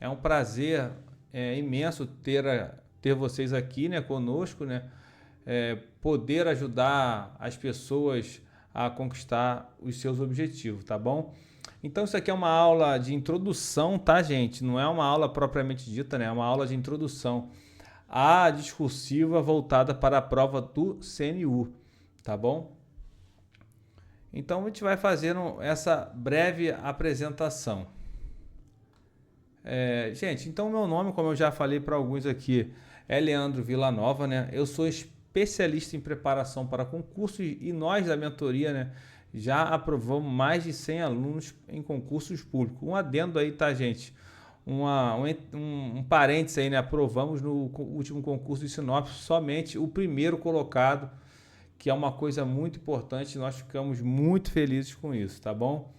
É um prazer imenso ter vocês aqui, né, conosco, né? Poder ajudar as pessoas a conquistar os seus objetivos, tá bom? Então isso aqui é uma aula de introdução, tá, gente? Não é uma aula propriamente dita, né? É uma aula de introdução à discursiva voltada para a prova do CNU, tá bom? Então a gente vai fazendo essa breve apresentação. Gente, então meu nome, como eu já falei para alguns aqui, é Leandro Villanova, né? Eu sou especialista em preparação para concursos e nós da mentoria, né, já aprovamos mais de 100 alunos em concursos públicos. Um adendo aí, tá, gente? Um parênteses aí, né? Aprovamos no último concurso de Sinop somente o primeiro colocado, que é uma coisa muito importante. Nós ficamos muito felizes com isso, tá bom?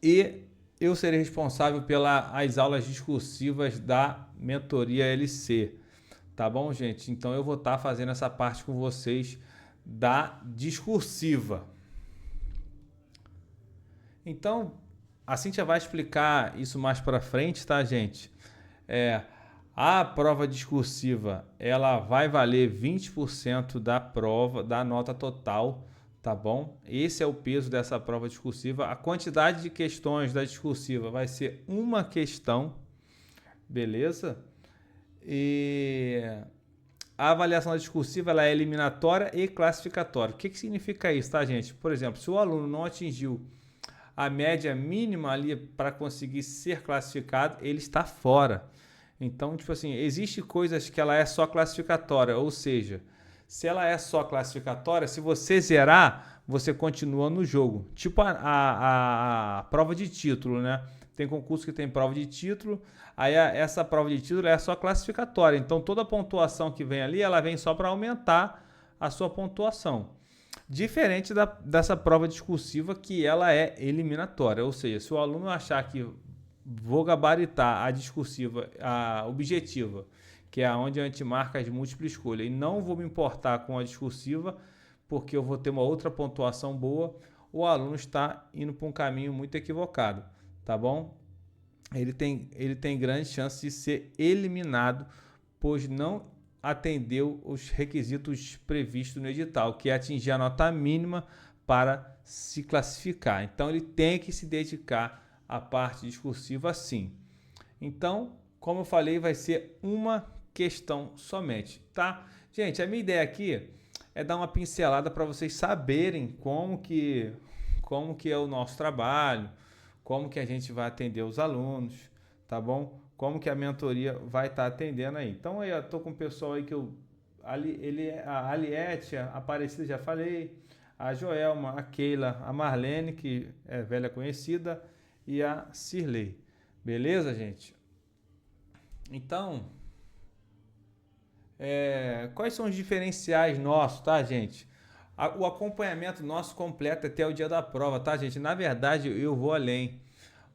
E eu serei responsável pelas aulas discursivas da mentoria LC. Tá bom, gente? Então eu vou estar fazendo essa parte com vocês da discursiva. Então, a Cíntia vai explicar isso mais para frente, tá, gente? A prova discursiva, ela vai valer 20% da prova, da nota total, tá bom? Esse é o peso dessa prova discursiva. A quantidade de questões da discursiva vai ser uma questão, beleza? E a avaliação da discursiva, ela é eliminatória e classificatória. O que significa isso, tá, gente? Por exemplo, se o aluno não atingiu a média mínima ali para conseguir ser classificado, ele está fora. Então, tipo assim, existe coisas que ela é só classificatória, ou seja, se ela é só classificatória, se você zerar, você continua no jogo. Tipo a prova de título, né? Tem concurso que tem prova de título, aí essa prova de título é só classificatória. Então, toda a pontuação que vem ali, ela vem só para aumentar a sua pontuação. Diferente dessa prova discursiva, que ela é eliminatória. Ou seja, se o aluno achar que vou gabaritar a discursiva, a objetiva, que é onde a gente marca as múltiplas escolhas, e não vou me importar com a discursiva, porque eu vou ter uma outra pontuação boa, o aluno está indo para um caminho muito equivocado, tá bom? Ele tem grande chance de ser eliminado, pois não atendeu os requisitos previstos no edital, que é atingir a nota mínima para se classificar. Então ele tem que se dedicar à parte discursiva sim. Então, como eu falei, vai ser uma questão somente, tá? Gente, a minha ideia aqui é dar uma pincelada para vocês saberem como que é o nosso trabalho, como que a gente vai atender os alunos, tá bom? Como que a mentoria vai estar atendendo aí. Então eu estou com o pessoal aí que a Aliette, a Aparecida já falei, a Joelma, a Keila, a Marlene, que é velha conhecida, e a Cirlei. Beleza, gente? Então, quais são os diferenciais nossos, tá, gente? O acompanhamento nosso completo até o dia da prova, tá, gente? Na verdade, eu vou além.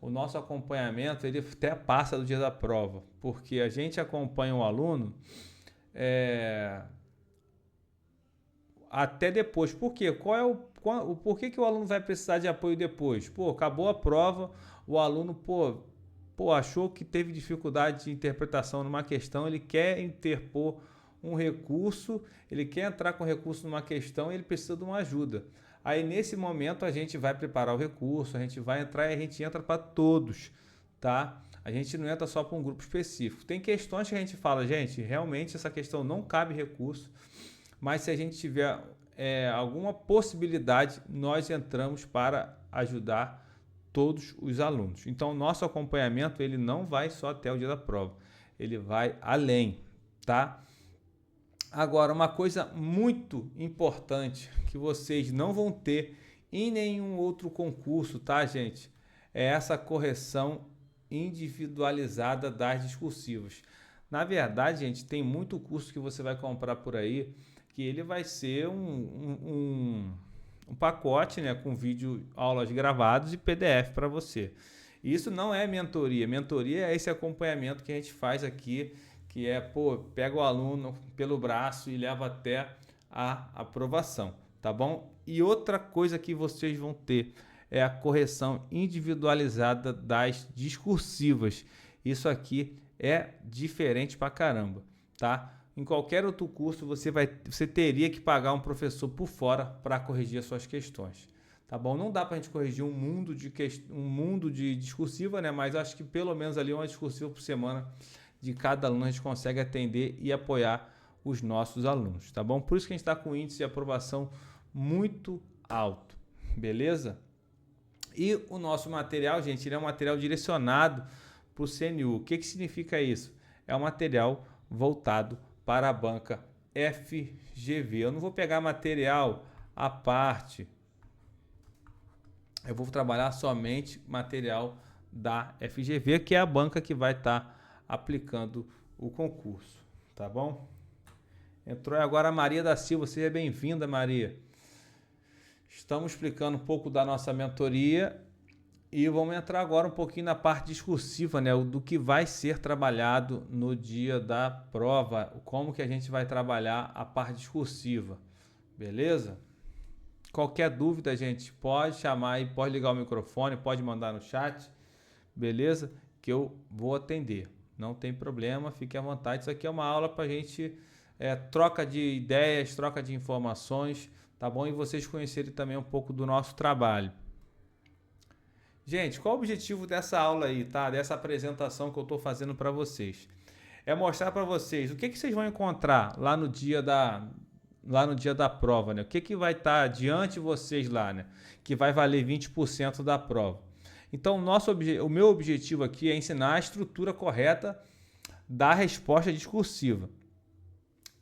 O nosso acompanhamento, ele até passa do dia da prova, porque a gente acompanha o aluno até depois. Por quê? Por que o aluno vai precisar de apoio depois? Pô, acabou a prova, o aluno, achou que teve dificuldade de interpretação numa questão, ele quer interpor um recurso, ele quer entrar com recurso numa questão, ele precisa de uma ajuda. Aí nesse momento a gente vai preparar o recurso, a gente vai entrar e a gente entra para todos, tá? A gente não entra só para um grupo específico. Tem questões que a gente fala, gente, realmente essa questão não cabe recurso, mas se a gente tiver alguma possibilidade, nós entramos para ajudar todos os alunos. Então, nosso acompanhamento ele não vai só até o dia da prova, ele vai além, tá? Agora, uma coisa muito importante que vocês não vão ter em nenhum outro concurso, tá, gente? É essa correção individualizada das discursivas. Na verdade, gente, tem muito curso que você vai comprar por aí que ele vai ser um pacote, né, com vídeo, aulas gravadas e PDF para você. Isso não é mentoria. Mentoria é esse acompanhamento que a gente faz aqui, que é, pega o aluno pelo braço e leva até a aprovação, tá bom? E outra coisa que vocês vão ter é a correção individualizada das discursivas. Isso aqui é diferente pra caramba, tá? Em qualquer outro curso você teria que pagar um professor por fora para corrigir as suas questões, tá bom? Não dá para a gente corrigir um mundo de discursiva, né? Mas acho que pelo menos ali uma discursiva por semana de cada aluno a gente consegue atender e apoiar os nossos alunos, tá bom? Por isso que a gente está com um índice de aprovação muito alto, beleza? E o nosso material, gente, ele é um material direcionado para o CNU. O que significa isso? É um material voltado para a banca FGV. Eu não vou pegar material à parte, eu vou trabalhar somente material da FGV, que é a banca que vai estar aplicando o concurso, tá bom? Entrou agora a Maria da Silva, seja bem-vinda, Maria. Estamos explicando um pouco da nossa mentoria e vamos entrar agora um pouquinho na parte discursiva, né, do que vai ser trabalhado no dia da prova, como que a gente vai trabalhar a parte discursiva, beleza? Qualquer dúvida, gente, pode chamar aí, pode ligar o microfone, pode mandar no chat, beleza? Que eu vou atender, não tem problema, fique à vontade. Isso aqui é uma aula para a gente troca de ideias, troca de informações, tá bom? E vocês conhecerem também um pouco do nosso trabalho. Gente, qual o objetivo dessa aula aí, tá? Dessa apresentação que eu estou fazendo para vocês? É mostrar para vocês o que vocês vão encontrar lá no dia da prova, né? O que vai estar diante de vocês lá, né? Que vai valer 20% da prova. Então, o meu objetivo aqui é ensinar a estrutura correta da resposta discursiva.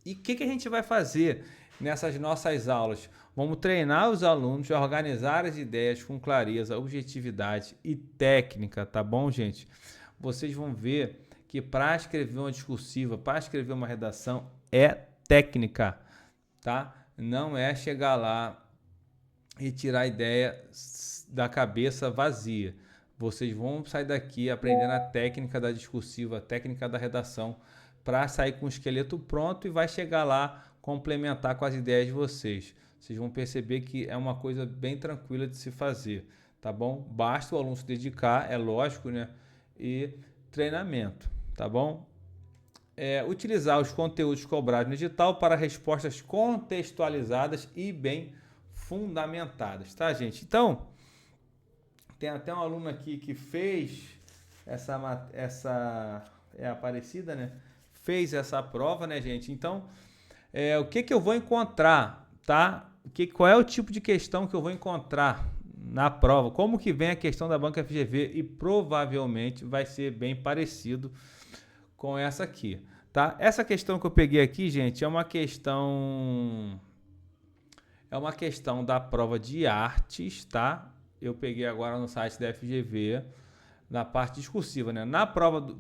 E o que a gente vai fazer nessas nossas aulas? Vamos treinar os alunos a organizar as ideias com clareza, objetividade e técnica, tá bom, gente? Vocês vão ver que para escrever uma discursiva, para escrever uma redação, é técnica, tá? Não é chegar lá e tirar a ideia da cabeça vazia. Vocês vão sair daqui aprendendo a técnica da discursiva, a técnica da redação, para sair com o esqueleto pronto e vai chegar lá complementar com as ideias de vocês. Vocês vão perceber que é uma coisa bem tranquila de se fazer, tá bom? Basta o aluno se dedicar, é lógico, né? E treinamento, tá bom? Utilizar os conteúdos cobrados no edital para respostas contextualizadas e bem fundamentadas, tá, gente? Então, tem até um aluno aqui que fez essa Aparecida, né? Fez essa prova, né, gente? Então, o que eu vou encontrar, tá? Qual é o tipo de questão que eu vou encontrar na prova? Como que vem a questão da banca FGV? E provavelmente vai ser bem parecido com essa aqui, tá? Essa questão que eu peguei aqui, gente, é uma questão da prova de artes, tá? Eu peguei agora no site da FGV, na parte discursiva, né?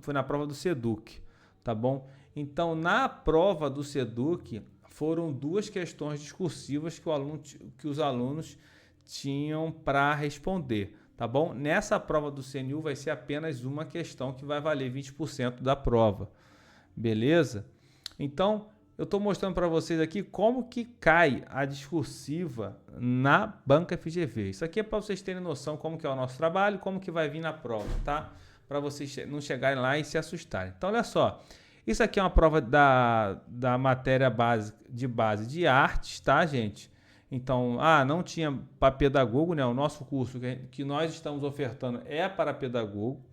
Foi na prova do SEDUC, tá bom? Então, na prova do SEDUC, foram duas questões discursivas que os alunos tinham para responder, tá bom? Nessa prova do CNU vai ser apenas uma questão que vai valer 20% da prova, beleza? Então, eu estou mostrando para vocês aqui como que cai a discursiva na banca FGV. Isso aqui é para vocês terem noção como que é o nosso trabalho, como que vai vir na prova, tá? Para vocês não chegarem lá e se assustarem. Então, olha só. Isso aqui é uma prova da matéria de base de artes, tá, gente? Então, não tinha para pedagogo, né? O nosso curso que nós estamos ofertando é para pedagogo,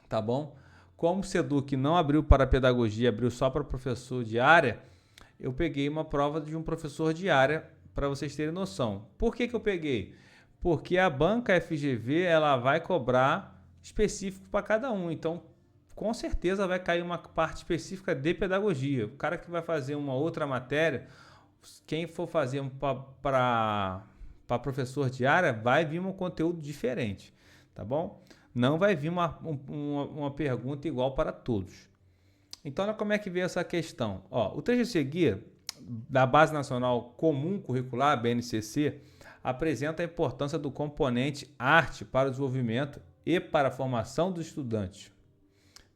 tá bom? Como o SEDUC não abriu para pedagogia, abriu só para professor de área, eu peguei uma prova de um professor de área para vocês terem noção. Por que eu peguei? Porque a banca FGV ela vai cobrar específico para cada um. Então, com certeza vai cair uma parte específica de pedagogia. O cara que vai fazer uma outra matéria, quem for fazer para professor de área, vai vir um conteúdo diferente, tá bom? Não vai vir uma pergunta igual para todos. Então, olha como é que veio essa questão. O trecho a seguir da Base Nacional Comum Curricular, BNCC, apresenta a importância do componente arte para o desenvolvimento e para a formação dos estudantes.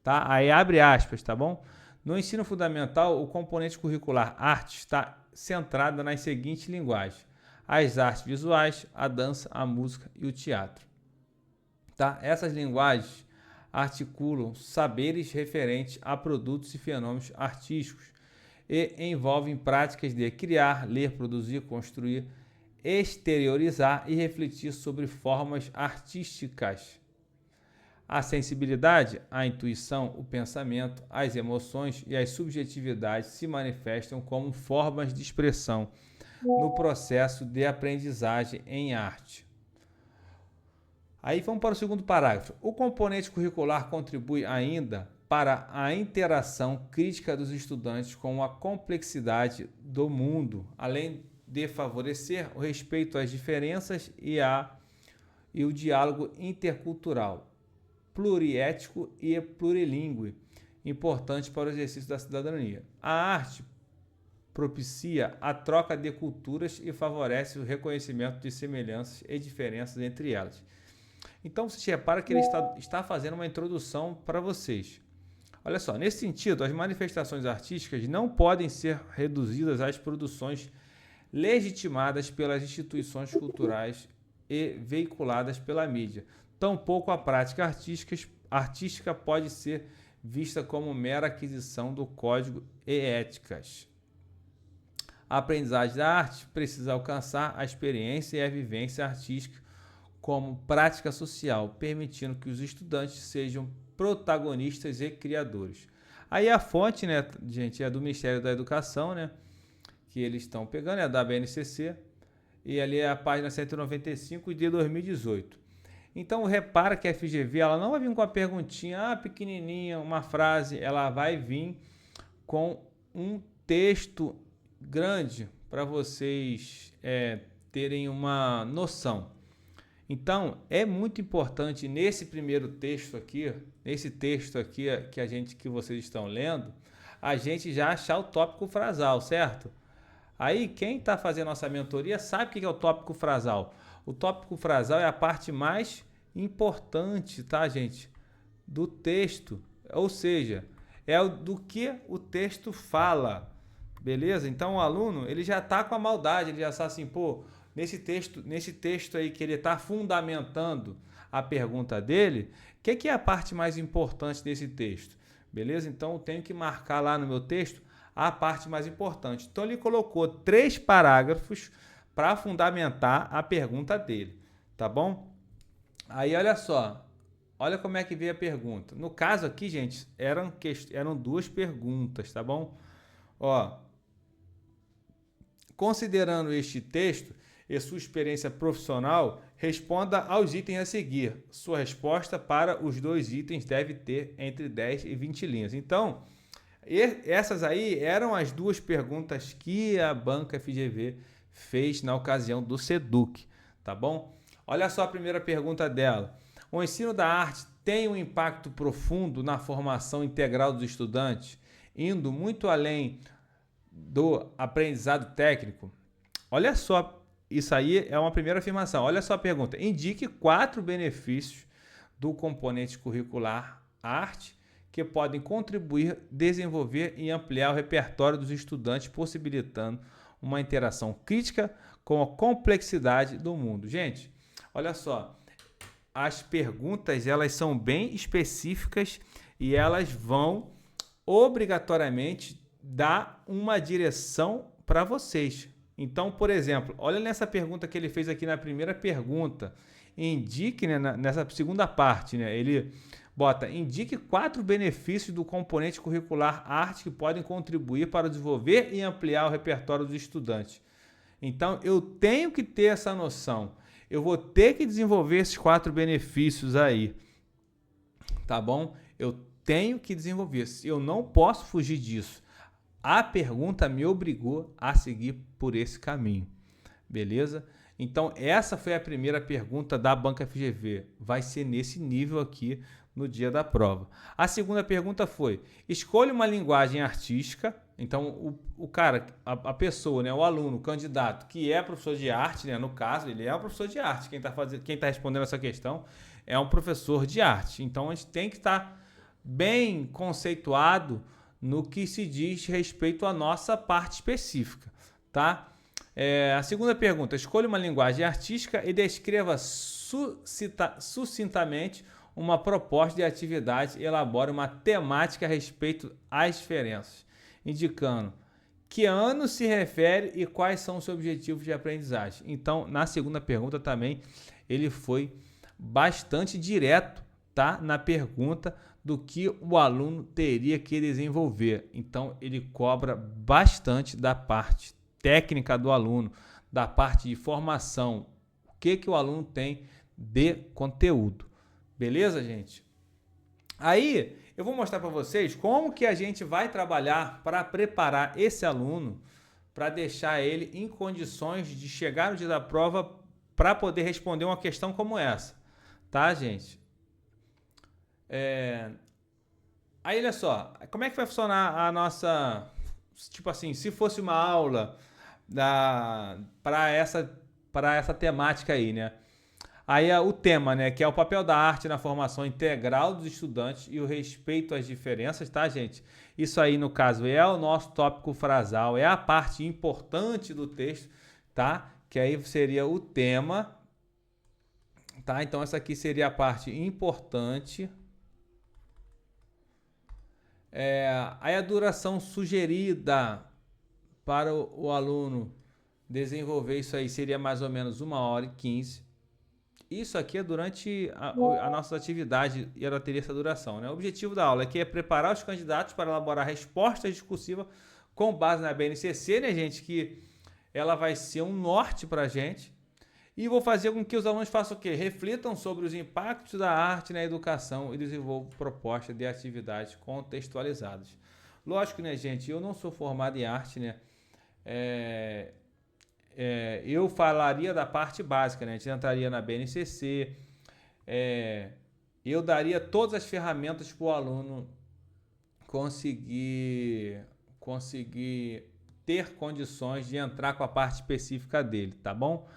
Tá? Aí abre aspas, tá bom? No ensino fundamental, o componente curricular arte está centrado nas seguintes linguagens: as artes visuais, a dança, a música e o teatro. Tá? Essas linguagens, articulam saberes referentes a produtos e fenômenos artísticos e envolvem práticas de criar, ler, produzir, construir, exteriorizar e refletir sobre formas artísticas. A sensibilidade, a intuição, o pensamento, as emoções e as subjetividades se manifestam como formas de expressão no processo de aprendizagem em arte. Aí vamos para o segundo parágrafo. O componente curricular contribui ainda para a interação crítica dos estudantes com a complexidade do mundo, além de favorecer o respeito às diferenças e o diálogo intercultural, pluriético e plurilingüe, importante para o exercício da cidadania. A arte propicia a troca de culturas e favorece o reconhecimento de semelhanças e diferenças entre elas. Então, você repara que ele está fazendo uma introdução para vocês. Olha só, nesse sentido, as manifestações artísticas não podem ser reduzidas às produções legitimadas pelas instituições culturais e veiculadas pela mídia. Tampouco a prática artística pode ser vista como mera aquisição do código e éticas. A aprendizagem da arte precisa alcançar a experiência e a vivência artística como prática social, permitindo que os estudantes sejam protagonistas e criadores. Aí a fonte, né, gente, é do Ministério da Educação, né, que eles estão pegando, é da BNCC, e ali é a página 195 de 2018. Então, repara que a FGV ela não vai vir com a perguntinha pequenininha, uma frase, ela vai vir com um texto grande para vocês terem uma noção. Então, é muito importante nesse primeiro texto aqui, que vocês estão lendo, a gente já achar o tópico frasal, certo? Aí, quem está fazendo nossa mentoria sabe o que é o tópico frasal. O tópico frasal é a parte mais importante, tá, gente? Do texto. Ou seja, é do que o texto fala. Beleza? Então, o aluno, ele já está com a maldade, ele já está assim, nesse texto aí que ele está fundamentando a pergunta dele, o que é a parte mais importante desse texto? Beleza? Então, eu tenho que marcar lá no meu texto a parte mais importante. Então, ele colocou 3 parágrafos para fundamentar a pergunta dele, tá bom? Aí, olha só, olha como é que veio a pergunta. No caso aqui, gente, eram 2 perguntas, tá bom? Ó, considerando este texto e sua experiência profissional, responda aos itens a seguir. Sua resposta para os 2 itens deve ter entre 10 e 20 linhas. Então, essas aí eram as 2 perguntas que a Banca FGV fez na ocasião do SEDUC, tá bom? Olha só a primeira pergunta dela. O ensino da arte tem um impacto profundo na formação integral dos estudantes, indo muito além do aprendizado técnico? Olha só, isso aí é uma primeira afirmação. Olha só a pergunta. Indique 4 benefícios do componente curricular arte que podem contribuir, desenvolver e ampliar o repertório dos estudantes, possibilitando uma interação crítica com a complexidade do mundo. Gente, olha só, as perguntas elas são bem específicas e elas vão obrigatoriamente dar uma direção para vocês. Então, por exemplo, olha nessa pergunta que ele fez aqui na primeira pergunta. Indique, né, nessa segunda parte, né, ele bota, indique 4 benefícios do componente curricular arte que podem contribuir para desenvolver e ampliar o repertório dos estudantes. Então, eu tenho que ter essa noção. Eu vou ter que desenvolver esses 4 benefícios aí. Tá bom? Eu tenho que desenvolver. Eu não posso fugir disso. A pergunta me obrigou a seguir por esse caminho. Beleza? Então, essa foi a primeira pergunta da Banca FGV. Vai ser nesse nível aqui no dia da prova. A segunda pergunta foi: escolha uma linguagem artística. Então, o cara, a pessoa, né, o aluno, o candidato, que é professor de arte, né, no caso, ele é um professor de arte. Quem tá respondendo essa questão é um professor de arte. Então, a gente tem que estar bem conceituado no que se diz respeito à nossa parte específica, tá? A segunda pergunta: escolha uma linguagem artística e descreva sucintamente uma proposta de atividade e elabore uma temática a respeito às diferenças, indicando que ano se refere e quais são os seus objetivos de aprendizagem. Então, na segunda pergunta também, ele foi bastante direto, tá? Na pergunta do que o aluno teria que desenvolver. Então, ele cobra bastante da parte técnica do aluno, da parte de formação, o que o aluno tem de conteúdo. Beleza, gente? Aí, eu vou mostrar para vocês como que a gente vai trabalhar para preparar esse aluno, para deixar ele em condições de chegar no dia da prova para poder responder uma questão como essa. Tá, gente? Aí, olha só, como é que vai funcionar a nossa... Tipo assim, se fosse uma aula para essa temática aí, né? Aí o tema, né, que é o papel da arte na formação integral dos estudantes e o respeito às diferenças, tá, gente? Isso aí, no caso, é o nosso tópico frasal, é a parte importante do texto, tá? Que aí seria o tema, tá? Então, essa aqui seria a parte importante. Aí a duração sugerida para o aluno desenvolver isso aí seria mais ou menos 1h15. Isso aqui é durante a nossa atividade e ela teria essa duração, né? O objetivo da aula aqui é preparar os candidatos para elaborar respostas discursivas com base na BNCC, né, gente? Que ela vai ser um norte para a gente. E vou fazer com que os alunos façam o quê? Reflitam sobre os impactos da arte na educação e desenvolvam propostas de atividades contextualizadas. Lógico, né, gente? Eu não sou formado em arte, né? Eu falaria da parte básica, né? A gente entraria na BNCC, eu daria todas as ferramentas para o aluno conseguir ter condições de entrar com a parte específica dele, tá bom?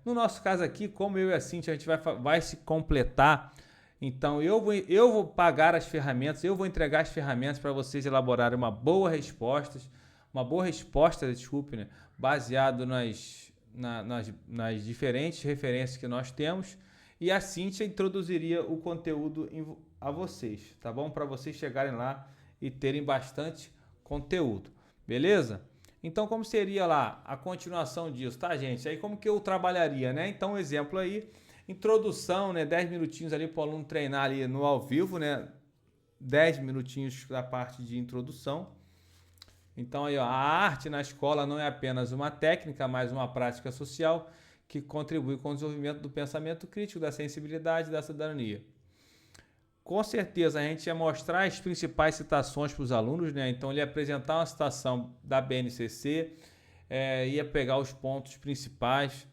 No nosso caso aqui, como eu e a Cíntia, a gente vai se completar, então eu vou pagar as ferramentas, eu vou entregar as ferramentas para vocês elaborarem uma boa resposta, desculpe, né? Baseado nas diferentes referências que nós temos, e a Cíntia introduziria o conteúdo a vocês, tá bom? Para vocês chegarem lá e terem bastante conteúdo, beleza? Então, como seria lá a continuação disso, tá, gente? Aí como que eu trabalharia, né? Então, um exemplo aí, introdução, né? 10 minutinhos ali para o aluno treinar ali no ao vivo, né? 10 minutinhos da parte de introdução. Então, aí, ó, a arte na escola não é apenas uma técnica, mas uma prática social que contribui com o desenvolvimento do pensamento crítico, da sensibilidade e da cidadania. Com certeza, a gente ia mostrar as principais citações para os alunos, né? Então, ele ia apresentar uma citação da BNCC, ia pegar os pontos principais.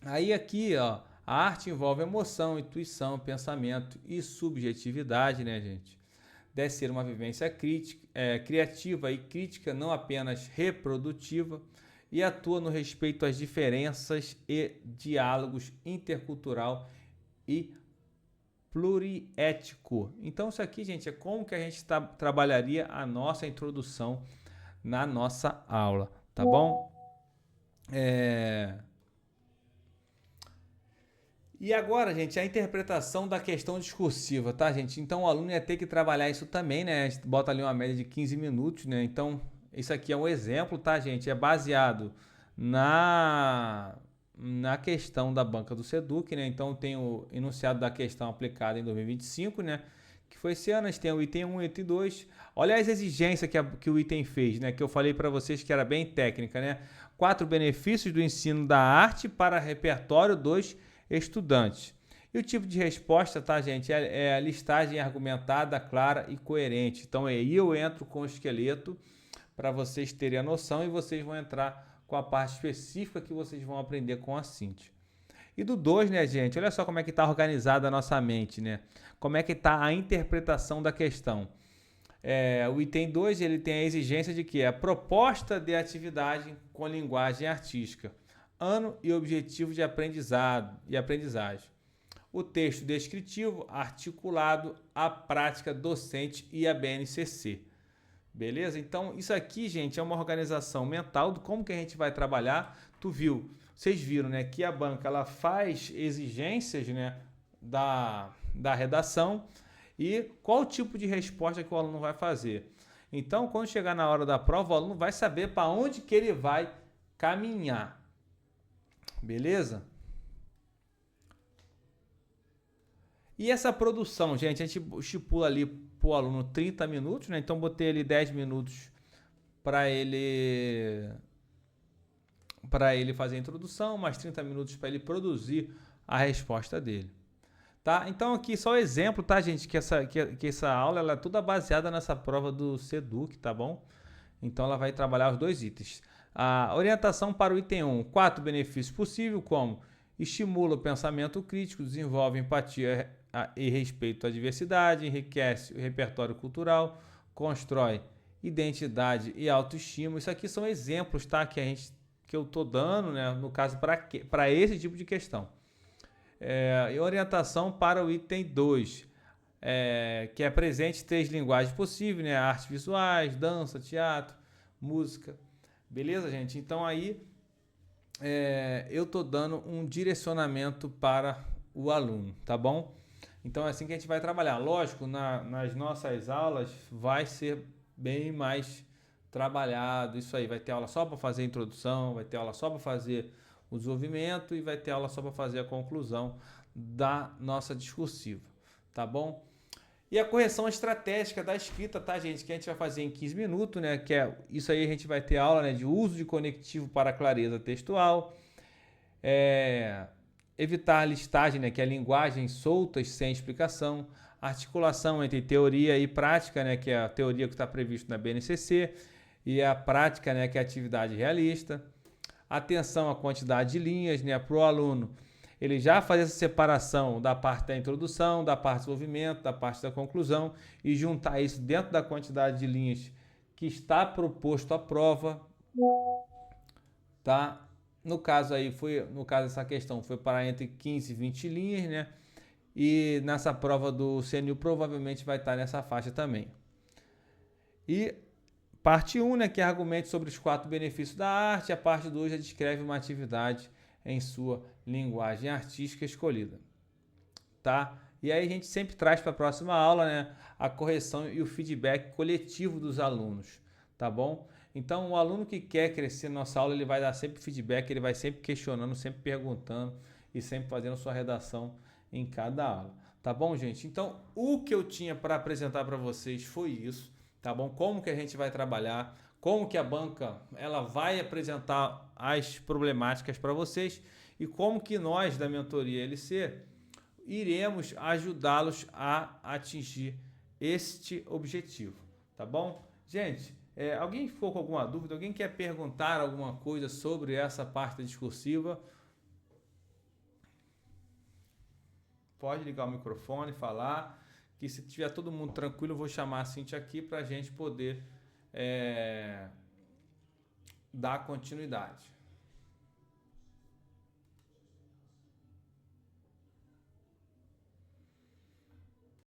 Aí, aqui, ó, a arte envolve emoção, intuição, pensamento e subjetividade, né, gente? Deve ser uma vivência criativa e crítica, não apenas reprodutiva, e atua no respeito às diferenças e diálogos intercultural e pluriético. Então, isso aqui, gente, é como que a gente trabalharia a nossa introdução na nossa aula, tá bom? E agora, gente, a interpretação da questão discursiva, tá, gente? Então, o aluno ia ter que trabalhar isso também, né? A gente bota ali uma média de 15 minutos, né? Então, isso aqui é um exemplo, tá, gente? É baseado na questão da banca do SEDUC, né? Então, tem o enunciado da questão aplicada em 2025, né? Que foi esse ano, a gente tem o item 1 e o item 2. Olha as exigências que o item fez, né? Que eu falei para vocês que era bem técnica, né? 4 benefícios do ensino da arte para repertório dos estudantes. E o tipo de resposta, tá, gente? É a listagem argumentada, clara e coerente. Então, aí eu entro com o esqueleto para vocês terem a noção e vocês vão entrar com a parte específica que vocês vão aprender com a Cíntia. E do 2, né, gente? Olha só como é que está organizada a nossa mente, né? Como é que está a interpretação da questão. O item 2, ele tem a exigência de que a proposta de atividade com linguagem artística, ano e objetivo de aprendizado e aprendizagem. O texto descritivo, articulado, a prática docente e a BNCC. Beleza? Então, isso aqui, gente, é uma organização mental de como que a gente vai trabalhar. Vocês viram, né, que a banca ela faz exigências, né, da redação e qual tipo de resposta que o aluno vai fazer. Então, quando chegar na hora da prova, o aluno vai saber para onde que ele vai caminhar. Beleza? E essa produção, gente, a gente estipula ali para o aluno 30 minutos, né? Então, botei ali 10 minutos para ele fazer a introdução, mais 30 minutos para ele produzir a resposta dele. Tá? Então aqui só exemplo, tá, gente, que essa aula ela é toda baseada nessa prova do SEDUC, tá bom? Então ela vai trabalhar os dois itens. A orientação para o item 1, 4 benefícios possíveis, como estimula o pensamento crítico, desenvolve empatia e respeito à diversidade, enriquece o repertório cultural, constrói identidade e autoestima. Isso aqui são exemplos, tá, que eu tô dando, né, no caso para esse tipo de questão. E orientação para o item 2, que é presente 3 linguagens possíveis, né? Artes visuais, dança, teatro, música. Beleza, gente? Então aí eu tô dando um direcionamento para o aluno, tá bom? Então é assim que a gente vai trabalhar. Lógico, nas nossas aulas vai ser bem mais trabalhado isso aí. Vai ter aula só para fazer a introdução, vai ter aula só para fazer o desenvolvimento e vai ter aula só para fazer a conclusão da nossa discursiva, tá bom? E a correção estratégica da escrita, tá, gente? Que a gente vai fazer em 15 minutos, né? Isso aí a gente vai ter aula, né, de uso de conectivo para clareza textual, evitar listagem, né, que é linguagens soltas sem explicação, articulação entre teoria e prática, né, que é a teoria que está previsto na BNCC, e a prática, né, que é a atividade realista. Atenção à quantidade de linhas, né, para o aluno ele já fazer essa separação da parte da introdução, da parte do desenvolvimento, da parte da conclusão e juntar isso dentro da quantidade de linhas que está proposto à prova, tá? No caso essa questão foi para entre 15 e 20 linhas, né? E nessa prova do CNU provavelmente vai estar nessa faixa também. E parte 1, né, que argumente sobre os 4 benefícios da arte. A parte 2 já descreve uma atividade em sua linguagem artística escolhida, tá? E aí a gente sempre traz para a próxima aula, né, a correção e o feedback coletivo dos alunos, tá bom? Então o aluno que quer crescer na nossa aula, ele vai dar sempre feedback, ele vai sempre questionando, sempre perguntando e sempre fazendo sua redação em cada aula, tá bom, gente? Então o que eu tinha para apresentar para vocês foi isso, tá bom? Como que a gente vai trabalhar, como que a banca ela vai apresentar as problemáticas para vocês e como que nós da mentoria LC iremos ajudá-los a atingir este objetivo, tá bom? Gente, alguém ficou com alguma dúvida? Alguém quer perguntar alguma coisa sobre essa parte discursiva? Pode ligar o microfone, falar, que se tiver todo mundo tranquilo, eu vou chamar a Cíntia aqui para a gente poder dar continuidade.